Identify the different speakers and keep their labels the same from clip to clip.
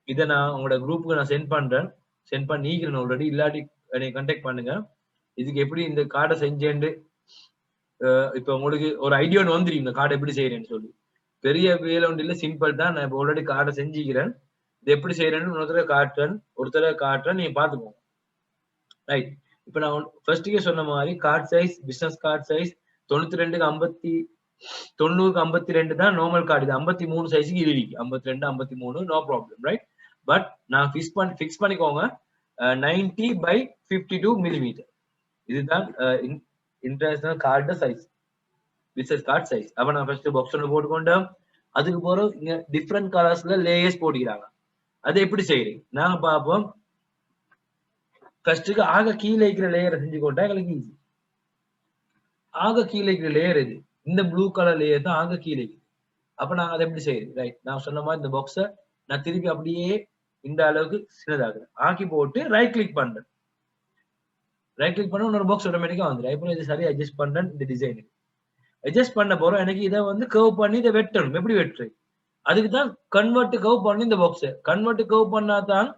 Speaker 1: இதை நான் உங்களோட குரூப்புக்கு நான் சென்ட் பண்றேன். சென்ட் பண்ணிக்கிறேன் ஆல்ரெடி. இல்லாட்டி என்னை கான்டாக்ட் பண்ணுங்க. இதுக்கு எப்படி இந்த கார்டை செஞ்சேன்னு இப்ப உங்களுக்கு ஒரு ஐடியா ஒன்று வந்துடும் இந்த கார்டை எப்படி செய்யறேன்னு சொல்லி. பெரிய வேலை ஒன்று இல்லை, சிம்பிள் தான். நான் இப்போ ஆல்ரெடி கார்டை செஞ்சுக்கிறேன். இது எப்படி செய்யறேன்னு ஒருத்தர காட்டுறேன், நீங்க பாத்துக்கோங்க. ரைட். இப்ப நான் ஃபர்ஸ்ட்டுக்கே சொன்ன மாதிரி card size, business card size 92க்கு 90க்கு 52 தான் நார்மல் கார்டு. இது 53 சைஸுக்கு இது இருக்கு. 52 53 நோ ப்ராப்ளம், ரைட். பட் நான் ஃபிக்ஸ் பண்ணிக்கோங்க 90/52 மில்லிமீட்டர். இதுதான் international card size, business card size. அப்ப நான் ஃபர்ஸ்ட் பாக்ஸ் ஒன்று போட்டுக்கொண்டேன். அதுக்கு போற இங்க டிஃப்ரெண்ட் கலர்ஸ்ல லேயர்ஸ் போட்டுக்கிறாங்க. அதை எப்படி செய்யறீங்க நாங்க பார்ப்போம். ஃபர்ஸ்ட்டுக்கு ஆக கீழே இருக்கிற லேயரை செஞ்சு கொண்டா எங்களுக்கு ஈஸி. ஆக கீழே இருக்கிற லேயர் இது, இந்த ப்ளூ கலர் லேயர் தான் ஆக கீழே. அப்ப நாங்க அதை எப்படி செய்யுது, ரைட். நான் சொன்ன மாதிரி இந்த பாக்ஸை நான் திருப்பி அப்படியே இந்த அளவுக்கு சின்னதாக்குறேன். ஆக்கி போட்டு ரைட் கிளிக் பண்றேன். ரைட் கிளிக் பண்ண இன்னொரு பாக்ஸ் ஆட்டோமேட்டிக்கா வந்துடும். இப்போ இது சரியா அட்ஜஸ்ட் பண்றேன். இந்த டிசைனுக்கு அட்ஜஸ்ட் பண்ண போறோம். எனக்கு இதை வந்து கர்வ் பண்ணி இதை வெட்டணும். எப்படி வெட்டுறேன், அதுக்கு தான் கன்வெர்ட் கர்வ் பண்ணி இந்த பாக்ஸை கன்வெர்ட் கர்வ் பண்ணா தான்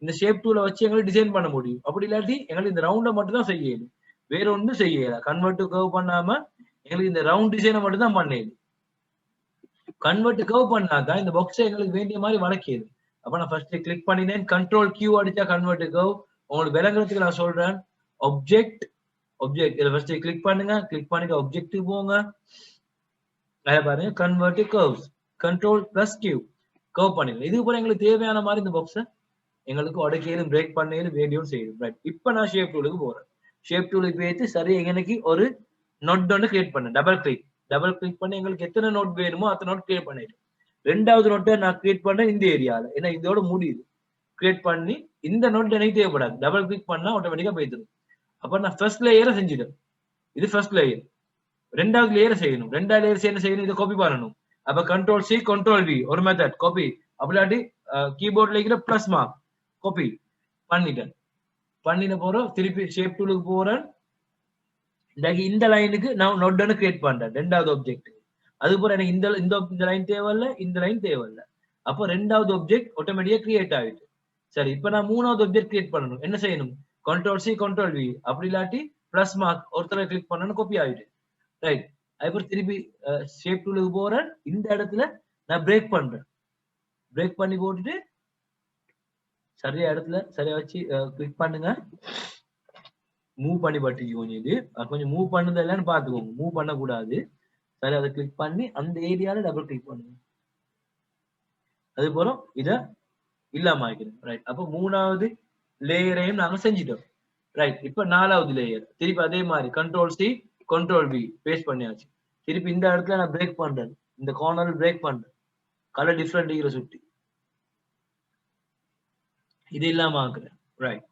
Speaker 1: இந்த ஷேப் டூல வச்சு எங்களுக்கு டிசைன் பண்ண முடியும். அப்படி இல்லாட்டி எங்களுக்கு இந்த ரவுண்டை மட்டும் தான் செய்யணும், வேற ஒன்றும் செய்யல. கன்வெர்ட் கர்வ் பண்ணாம எங்களுக்கு இந்த ரவுண்ட் டிசைனை மட்டும் தான் பண்ணேன். கன்வெர்ட் கர்வ் பண்ணாதான் இந்த பாக்ஸை எங்களுக்கு வேண்டிய மாதிரி வளைக்கிது. அப்ப நான் ஃபர்ஸ்ட் கிளிக் பண்ணினேன், கண்ட்ரோல் கியூ அடிச்சா கன்வெர்ட் கர்வ். உங்களுக்கு விளங்குறதுக்கு நான் சொல்றேன், ஆப்ஜெக்ட் இதை ஃபர்ஸ்ட் கிளிக் பண்ணுங்க. கிளிக் பண்ணிட்டு ஆப்ஜெக்ட் போங்க. அதை பாருங்க, convert curves, control plus Q curve பண்ணிடுங்க. இது கூட எங்களுக்கு தேவையான மாதிரி இந்த பாக்ஸை எங்களுக்கு உடைக்கையிலும் பிரேக் பண்ணையிலும் வேண்டியும் செய்யும். ரைட். இப்ப நான் ஷேப் டூலுக்கு போறேன். ஷேப் டூலுக்கு போயிட்டு சரி எனக்கு ஒரு நோட் ஒன்று கிரியேட் பண்ணேன். டபுள் கிளிக் பண்ணி எங்களுக்கு எத்தனை நோட் வேணுமோ அத்தனை நோட் கிரியேட் பண்ணிடுறேன். ரெண்டாவது நோட்டை நான் கிரியேட் பண்ணேன் இந்த ஏரியால, ஏன்னா இதோட முடியுது. கிரியேட் பண்ணி இந்த நோட் எனக்கு தேவைப்படாது, டபுள் கிளிக் பண்ணா ஆட்டோமேட்டிக்கா போயிடுது. அப்ப நான் ஃபர்ஸ்ட் லேயரை செஞ்சிடும். இது ஃபர்ஸ்ட் லேயர். ரெண்டாவது லேயரை செய்யணும். ரெண்டாவது லேயர் என்ன செய்யணும், இதை காப்பி பண்ணணும். அப்ப கண்ட்ரோல் சி கண்ட்ரோல் வி ஒரு மெத்தட் காப்பி. அப்படி கீபோர்ட்ல இருக்கிற பிளஸ் மார்க் காப்பி பண்ணிட்டேன். பண்ணின போறோம் திருப்பி ஷேப் டூலுக்கு போறேன். இந்த லைனுக்கு நான் நோட் ஒன்று கிரியேட் பண்றேன், ரெண்டாவது ஆப்ஜெக்ட். அது போல எனக்கு இந்த லைன் தேவையில்ல, இந்த லைன் தேவையில்ல. அப்போ ரெண்டாவது ஆப்ஜெக்ட் ஆட்டோமேட்டிக்கா கிரியேட் ஆயிடுச்சு. சரி, இப்ப நான் மூணாவது ஆப்ஜெக்ட் கிரியேட் பண்ணணும். என்ன செய்யணும், கண்ட்ரோல் சி கண்ட்ரோல் வி, அப்படி இல்லாட்டி பிளஸ் மார்க் ஒருத்தர கிளிக் பண்ணணும், காப்பி ஆயிடுச்சு. ரைட். அதுக்கப்புறம் திருப்பி ஷேப் டூலுக்கு போறேன். இந்த இடத்துல நான் பிரேக் பண்றேன். பிரேக் பண்ணி போட்டுட்டு சரியா இடத்துல சரியா வச்சு கிளிக் பண்ணுங்க. மூவ் பண்ணி பட்டுச்சு கொஞ்சம். இது கொஞ்சம் மூவ் பண்ணது இல்லைன்னு பாத்துக்கோங்க, மூவ் பண்ணக்கூடாது. சரி, அதை கிளிக் பண்ணி அந்த ஏரியால டபுள் கிளிக் பண்ணுங்க. அது போல இதை இல்லாம ஆகிக்கிறேன். ரைட். அப்போ மூணாவது லேயரையும் நாங்க செஞ்சிட்டோம். ரைட். இப்ப நாலாவது லேயர் திருப்பி அதே மாதிரி control C control V paste பண்ணியாச்சு. திருப்பி இந்த இடத்துல நான் பிரேக் பண்றேன், இந்த கார்னர் பிரேக் பண்றேன், கலர் டிஃப்ரெண்ட் இருக்கிற சுட்டி இது இல்லாம ஆக்குறேன். ரைட்.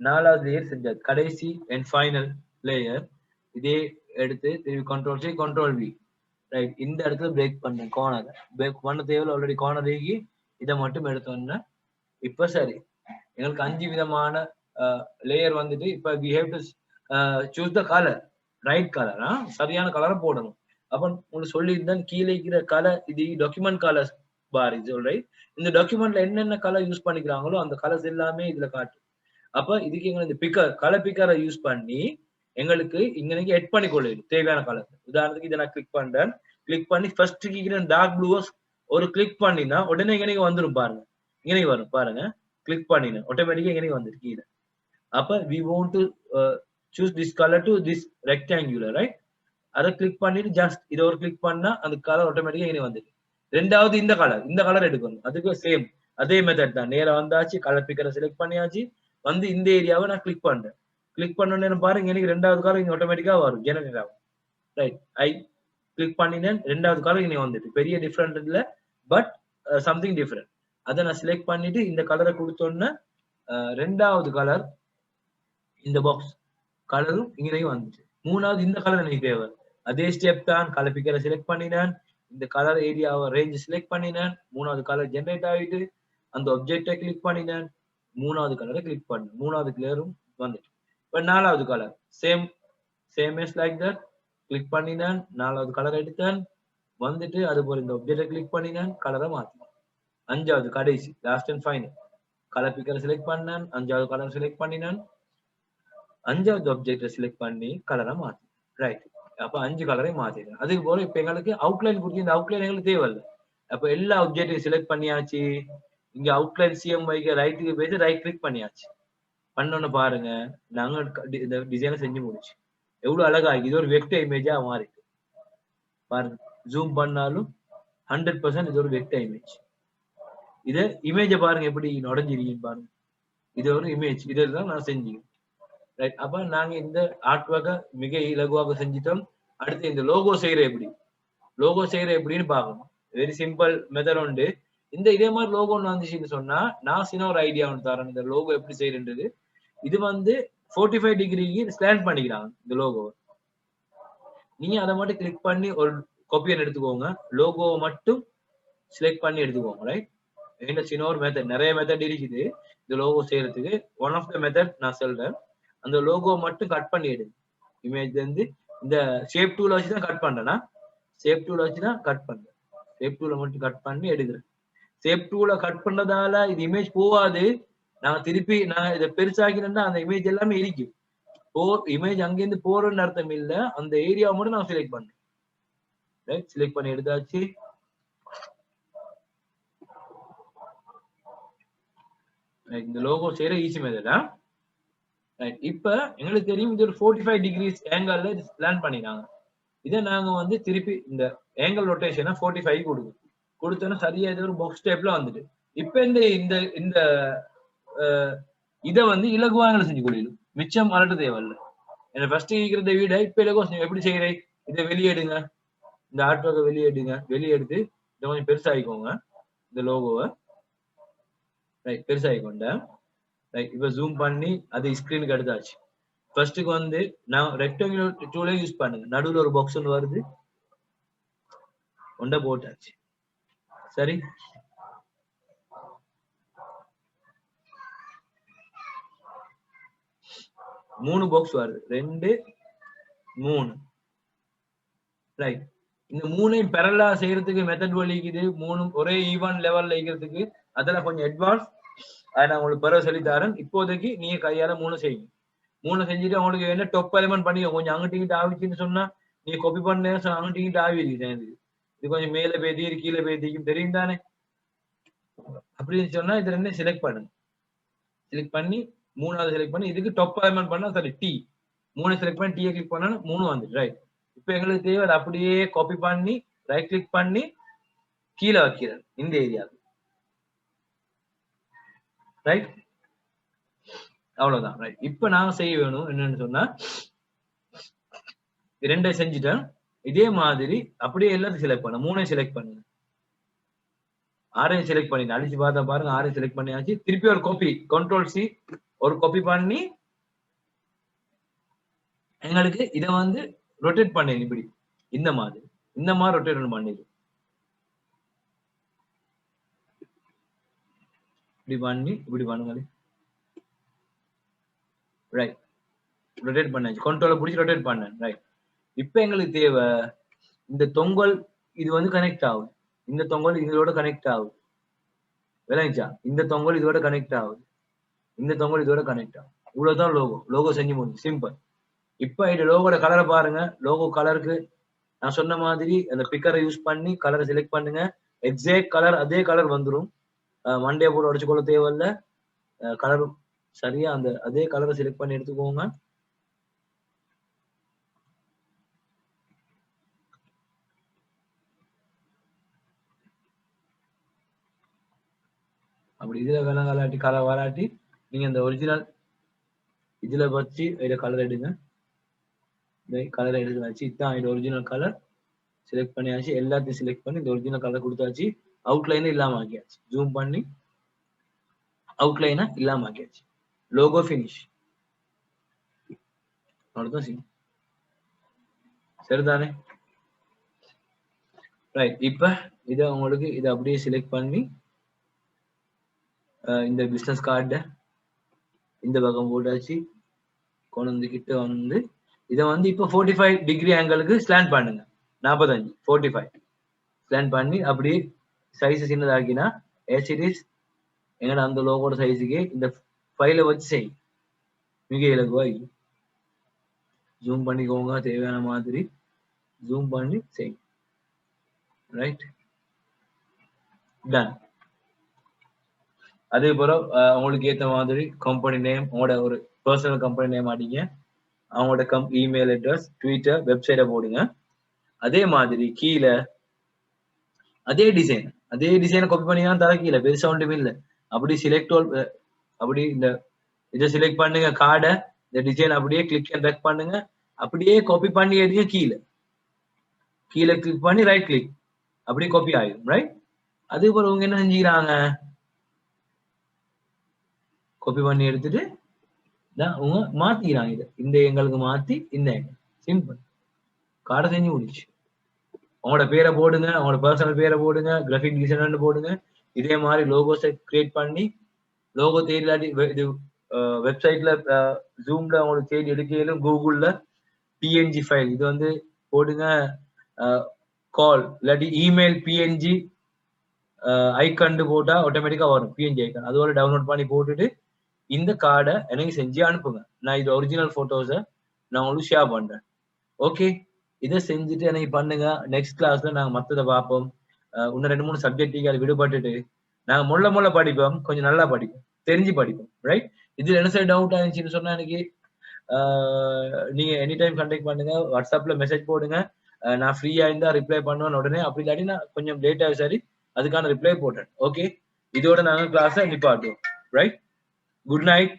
Speaker 1: நாலாவது லேயர் செஞ்சாது, கடைசி அண்ட் ஃபைனல் லேயர். இதே எடுத்து திருப்பி control C control we. Right. இந்த இடத்துல பிரேக் பண்ணேன், கார்னர் பிரேக் பண்ண தேவையில்ல, ஆல்ரெடி கார்னர் ஏகி இதை மட்டும் எடுத்தோன்னா இப்ப சரி. எங்களுக்கு 5 விதமான லேயர் வந்துட்டு. இப்ப we have to choose the color, right colour. சரியான கலரை போடணும். அப்ப உங்களுக்கு சொல்லியிருந்தேன் கீழே இருக்கிற கலர், இது டாக்குமெண்ட் கலர்ஸ் பார். இது ரைட். இந்த டாக்குமெண்ட்ல என்னென்ன கலர் யூஸ் பண்ணிக்கிறாங்களோ அந்த கலர்ஸ் எல்லாமே இதுல காட்டும். அப்ப இதுக்கு எங்களுக்கு பிக்கர், கலர் பிக்கரை யூஸ் பண்ணி எங்களுக்கு இங்க எட் பண்ணி கொள்ளுது தேவையான கலர். உதாரணத்துக்கு இதை நான் கிளிக் பண்றேன். கிளிக் பண்ணி ஃபர்ஸ்ட் டார்க் ப்ளூ ஒரு கிளிக் பண்ணினா உடனே இங்க வந்துடும் பாருங்க. இங்க வரும் பாருங்க, கிளிக் பண்ணினா ஆட்டோமேட்டிக்கா இங்க வந்துருக்கு கீழே. அப்ப we want to choose this color to this rectangular, right. அதை கிளிக் பண்ணிட்டு ஜஸ்ட் இதை ஒரு கிளிக் பண்ணா அந்த கலர் ஆட்டோமேட்டிக்கா இங்க வந்துருக்கு. ரெண்டாவது இந்த கலர் எடுக்கணும். அதுக்கு சேம் அதே மெத்தட் தான். நேரா வந்தாச்சு, கலர் பிக்கரை செலக்ட் பண்ணியாச்சு. வந்து இந்த ஏரியாவை நான் கிளிக் பண்றேன். கிளிக் பண்ண பாருங்க எனக்கு ரெண்டாவது கலர் இங்க ஆட்டோமேட்டிக்கா வரும், ஜெனரேட் ஆகும். ரைட். ஐ கிளிக் பண்ணினேன், ரெண்டாவது கலர் இங்க வந்துட்டு. பெரிய டிஃபரெண்ட் இல்ல, பட் சம்திங் டிஃபரெண்ட். அதை நான் செலக்ட் பண்ணிட்டு இந்த கலரை கொடுத்தோன்னா ரெண்டாவது கலர் இந்த பாக்ஸ் கலரும் இங்கேயும் வந்துச்சு. மூணாவது இந்த கலர் எனக்கு தேவை. அதே ஸ்டெப் தான், கலர் பிக்கரை செலக்ட் பண்ணினேன், இந்த கலர் ஏரியாவை ரேஞ்ச் செலக்ட் பண்ணினேன். மூணாவது கலர் ஜெனரேட் ஆகிட்டு அந்த ஆப்ஜெக்டை கிளிக் பண்ணினேன். மூணாவது கலரை கிளிக் பண்ணேன், மூணாவது கலரும் வந்துச்சு. இப்ப நாலாவது colour same as like that click பண்ணினேன். நாலாவது கலர் எடுத்தேன் வந்துட்டு அது போல இந்த ஆப்ஜெக்டை கிளிக் பண்ணினேன், கலரை மாத்தினேன். அஞ்சாவது கடைசி லாஸ்ட் அண்ட் ஃபைனல் கலர் பிக்கரை செலக்ட் பண்ணேன், அஞ்சாவது கலர் செலக்ட் பண்ணினேன், அஞ்சாவது ஆப்ஜெக்டை செலக்ட் பண்ணி கலரை மாத்தி ரைட். அப்ப 5 கலரை மாத்திடுறேன். அதுக்கு போல இப்ப எங்களுக்கு அவுட்லைன் கொடுத்து இந்த அவுட்லைன் எங்களுக்கு தேவையில்லை. அப்ப எல்லா ஆப்ஜெக்டையும் செலக்ட் பண்ணியாச்சு. இங்க அவுட்லைன் சிஎம்ஐக்கு ரைட்டுக்கு போயிட்டு ரைட் கிளிக் பண்ணியாச்சு. பண்ணோன்னு பாருங்க நாங்க இந்த டிசைனை செஞ்சு முடிச்சு எவ்வளவு அழகா இது ஒரு வெக்டர் இமேஜா மாறி பாருங்க. ஜூம் பண்ணாலும் 100% இது ஒரு வெக்டர் இமேஜ். இத இமேஜை பாருங்க எப்படி நுழைஞ்சிருக்கீங்க பாருங்க. இது ஒரு இமேஜ். இதெல்லாம் நான் செஞ்சேன் ரைட். அப்ப நாங்க இந்த ஆர்ட் ஒர்க்கை மிக இலகுவாக செஞ்சிட்டோம். அடுத்து இந்த லோகோ செய்யற எப்படி, லோகோ செய்யற எப்படின்னு பார்க்கணும். வெரி சிம்பிள் மெத்தட் உண்டு. இந்த இதே மாதிரி லோகோ ஒன்று வந்துச்சுன்னு சொன்னா நான் சின்ன ஒரு ஐடியா ஒன்று தரேன். இந்த லோகோ எப்படி செய்யறது, இது வந்து 45 டிகிரிக்கு ஸ்லாண்ட் பண்ணிக்கிறாங்க இந்த லோகோவை. நீங்க அதை மட்டும் கிளிக் பண்ணி ஒரு காப்பியை எடுத்துக்கோங்க. லோகோவை மட்டும் செலக்ட் பண்ணி எடுத்துக்கோங்க ரைட். என்ன சின்ன ஒரு மெத்தட், நிறைய மெத்தட் இருக்குது இந்த லோகோ செய்யறதுக்கு. ஒன் ஆஃப் த மெத்தட் நான் சொல்றேன். அந்த லோகோ மட்டும் கட் பண்ணி எடுங்க. இமேஜ்ல இருந்து இந்த ஷேப் டூல வச்சு தான் கட் பண்றேன்னா, ஷேப் டூல வச்சு தான் கட் பண்றேன். ஷேப் டூல மட்டும் கட் பண்ணி எடுக்கிறேன். ஷேப் டூல கட் பண்ணதால இது இமேஜ் போகாது. நான் திருப்பி நான் இதை பெருசாக்கினா அந்த இமேஜ் எல்லாமே இருக்கும். இமேஜ் அங்கிருந்து போறன்னு அர்த்தம் இல்ல, அந்த ஏரியா மட்டும் நான் செலக்ட் பண்றேன் ரைட். செலக்ட் பண்ணி எடுத்தாச்சு. இந்த லோகோ செய்யற ஈஸி மெத்தடா ரைட். இப்ப எங்களுக்கு தெரியும் இது ஒரு 45 டிகிரிஸ் ஆங்கிள் பிளான் பண்ணினாங்க. இதை நாங்க வந்து திருப்பி இந்த ஆங்கிள் ரொட்டேஷனை 45 கொடுக்கும். கொடுத்தோன்னா சரியா இது ஒரு பாக்ஸ் டைப்ல வந்துட்டு இப்ப இந்த இந்த இந்த இதை வந்து இலகுவாக செஞ்சு கொள்ளிடும். மிச்சம் அலட்டு தேவையில்லை. என்ன ஃபர்ஸ்ட் இருக்கிறத விட இப்ப இலகுவா எப்படி செய்யறேன், இதை வெளியேடுங்க. இந்த ஆர்ட் ஒர்க்கை வெளியேடுங்க. வெளியெடுத்து இதை கொஞ்சம் பெருசாகிக்கோங்க. இந்த லோகோவை ரைட் பெருசாகிக்கொண்டேன் ரைட். இப்ப ஜூம் பண்ணி அது ஸ்கிரீனுக்கு எடுத்தாச்சு. ஃபர்ஸ்ட்டுக்கு வந்து நான் ரெக்டாங்குலர் டூலே யூஸ் பண்ணுங்க. நடுவில் ஒரு பாக்ஸ் ஒன்று வருது, ஒண்ட போட்டாச்சு சரி. மூணு பாக்ஸ் வருது, 2 3 ரைட். இந்த மூணையும் பெரலா செய்யறதுக்கு மெத்தட் வலிக்குது. மூணும் ஒரே ஈவன் லெவல்ல இருக்கிறதுக்கு அதெல்லாம் கொஞ்சம் அட்வான்ஸ். அதை நான் உங்களுக்கு பிறகு சொல்லி தரேன். இப்போதைக்கு நீங்க கையால 3 செய்யுங்க. 3 செஞ்சுட்டு உங்களுக்கு என்ன டொப் எலிமெண்ட் பண்ணி கொஞ்சம் அங்கிட்டு ஆவிச்சுன்னு சொன்னா நீங்க காப்பி பண்ண அங்கிட்டு ஆவிடுங்க. இது கொஞ்சம் மேல பேதி கீழே பேதிக்கும் தெரியும் தானே. அப்படின்னு சொன்னா இது ரெண்டும் செலக்ட் பண்ணுங்க. செலக்ட் பண்ணி 3வது செலக்ட் பண்ணி இதுக்கு டொப் எலிமெண்ட் பண்ணா சரி டி 3 செலக்ட் பண்ணி டீயை கிளிக் பண்ணா 3 வந்துட்டு ரைட். இப்ப எங்களுக்கு தேவை அதை அப்படியே காப்பி பண்ணி ரைட் கிளிக் பண்ணி கீழே வைக்கிறேன் இந்த ஏரியாவுக்கு ரைட். அவ்வளவுதான் ரைட். இப்ப நான் செய்ய வேணும் என்னன்னு சொன்னா 2 செஞ்சுட்டேன். இதே மாதிரி அப்படியே எல்லாத்தையும் செலக்ட் பண்ண 3 செலக்ட் பண்ணுங்க. 6 செலக்ட் பண்ணி அடிச்சு பார்த்தா பாருங்க 6 செலக்ட் பண்ணியாச்சு. திருப்பி ஒரு காப்பி கண்ட்ரோல் சி ஒரு காப்பி பண்ணி எங்களுக்கு இதை வந்து ரொட்டேட் பண்ணி இப்படி இந்த மாதிரி ரொட்டேட் பண்ணிடு. இப்படி பண்ணி இப்படி பண்ணுங்க ரைட். ரொட்டேட் பண்ணாச்சு. கண்ட்ரோலை பிடிச்சி ரொட்டேட் பண்ணேன் ரைட். இப்ப எங்களுக்கு தேவை இந்த தொங்கல் இது வந்து கனெக்ட் ஆகுது. இந்த தொங்கல் இதோட கனெக்ட் ஆகுது விளைஞ்சா. இந்த தொங்கல் இதோட கனெக்ட் ஆகுது. இந்த தொங்கல் இதோட கனெக்ட் ஆகும். இவ்வளவுதான் லோகோ. லோகோ செஞ்சு முடிஞ்சு சிம்பிள். இப்ப இந்த லோகோட கலரை பாருங்க. லோகோ கலருக்கு நான் சொன்ன மாதிரி அந்த பிக்கரை யூஸ் பண்ணி கலரை செலக்ட் பண்ணுங்க. எக்ஸாக்ட் கலர் அதே கலர் வந்துடும். மண்டே போட்டு உடச்சு கொள்ள தேவையில்ல. கலர் சரியா அந்த அதே கலரை செலக்ட் பண்ணி எடுத்துக்கோங்க. அப்படி இதுல வேணாம் கலாட்டி கலர் வராட்டி நீங்க இந்த ஒரிஜினல் இதுல வச்சு இதை கலர் எடுங்க. கலர் எடுத்தாச்சு. இதுதான் இது ஒரிஜினல் கலர் செலக்ட் பண்ணியாச்சு. எல்லாத்தையும் செலக்ட் பண்ணி இந்த ஒரிஜினல் கலர் கொடுத்தாச்சு. அவுட்லைனை இல்லாம ஆக்கியாச்சு. ஜூம் பண்ணி அவுட்லைனை இல்லாம ஆக்கியாச்சு. லோகோ ஃபினிஷ் அவ்வளவுதான் சரிதானே ரைட். இப்ப இதை உங்களுக்கு இதை அப்படியே செலக்ட் பண்ணி இந்த பிசினஸ் கார்டை இந்த பக்கம் போட்டாச்சு. கொண்டு கிட்ட வந்து இதை வந்து இப்ப 45 டிகிரி ஆங்கிளுக்கு ஸ்லாண்ட் பண்ணுங்க. 45 45 ஸ்லாண்ட் பண்ணி அப்படியே சைஸ் சின்னதாக்கினா as it is எங்கட அந்த லோகோட சைஸுக்கு இந்த ஃபைலை வச்சு செய். மிக இலகுவாய் ஜூம் பண்ணிக்கோங்க, தேவையான மாதிரி ஜூம் பண்ணி செய். Right, done. அதே போல உங்களுக்கு ஏற்ற மாதிரி கம்பெனி நேம், உங்களோட ஒரு பர்சனல் கம்பெனி நேம் அடிங்க, அவங்களோட இமெயில் அட்ரஸ், ட்விட்டர், வெப்சைட்டை போடுங்க. அதே மாதிரி கீழே அதே டிசைனை காப்பி பண்ணி தான் தர, கீழே பெருசா ஒன்றுமே இல்லை. அப்படி அப்படி இந்த இதை செலக்ட் பண்ணுங்க கார்டை, இந்த டிசைன் அப்படியே கிளிக் அண்ட் ட்ராக் பண்ணுங்க, அப்படியே காப்பி பண்ணி எடுங்க, கீழே கிளிக் பண்ணி ரைட் கிளிக், அப்படியே காப்பி ஆயிடும். ரைட், அதே போல உங்க என்ன செஞ்சுக்கிறாங்க, காப்பி பண்ணி எடுத்துட்டு உங்க மாத்திக்கிறாங்க. இதை இந்த எங்களுக்கு மாத்தி இந்த சிம்பிள் கார்டை செஞ்சு முடிச்சு. உங்களோட பேரை போடுங்க, உங்களோட பர்சனல் பேரை போடுங்க, கிராஃபிக் டிசைனர் போடுங்க. இதே மாதிரி லோகோஸை கிரியேட் பண்ணி, லோகோ தேடி இல்லாட்டி இது வெப்சைட்ல ஜூம்ல உங்களுக்கு தேடி எடுக்கலும், கூகுள்ல பிஎன்ஜி ஃபைல் இது வந்து போடுங்க, கால் இல்லாட்டி இமெயில் பிஎன்ஜி ஐக்கண்டு போட்டா ஆட்டோமேட்டிக்கா வரும் பிஎன்ஜி ஐக்கன். அதோட டவுன்லோட் பண்ணி போட்டுட்டு இந்த கார்டை எனக்கு செஞ்சு அனுப்புங்க. நான் இது ஒரிஜினல் போட்டோஸை நான் உங்களுக்கு ஷேர் பண்றேன். ஓகே, இதை செஞ்சுட்டு எனக்கு பண்ணுங்க. நெக்ஸ்ட் கிளாஸ்ல நாங்க மற்றதை பார்ப்போம். இன்னும் 2-3 சப்ஜெக்டுக்கு அது விடுபட்டுட்டு நாங்க முள்ள படிப்போம், கொஞ்சம் நல்லா படிப்போம், தெரிஞ்சு படிப்போம். ரைட், இதுல என்ன சைடு டவுட் ஆயிருச்சுன்னு சொன்னா எனக்கு நீங்க எனி டைம் கான்டாக்ட் பண்ணுங்க, வாட்ஸ்அப்ல மெசேஜ் போடுங்க. நான் ஃப்ரீயா இருந்தா ரிப்ளை பண்ணுவேன் உடனே, அப்படி இல்லாட்டி நான் கொஞ்சம் லேட்டா சரி அதுக்கான ரிப்ளை போட்டேன். ஓகே, இதோட நாங்க கிளாஸை நிப்பாட்டுவோம். Right, good night.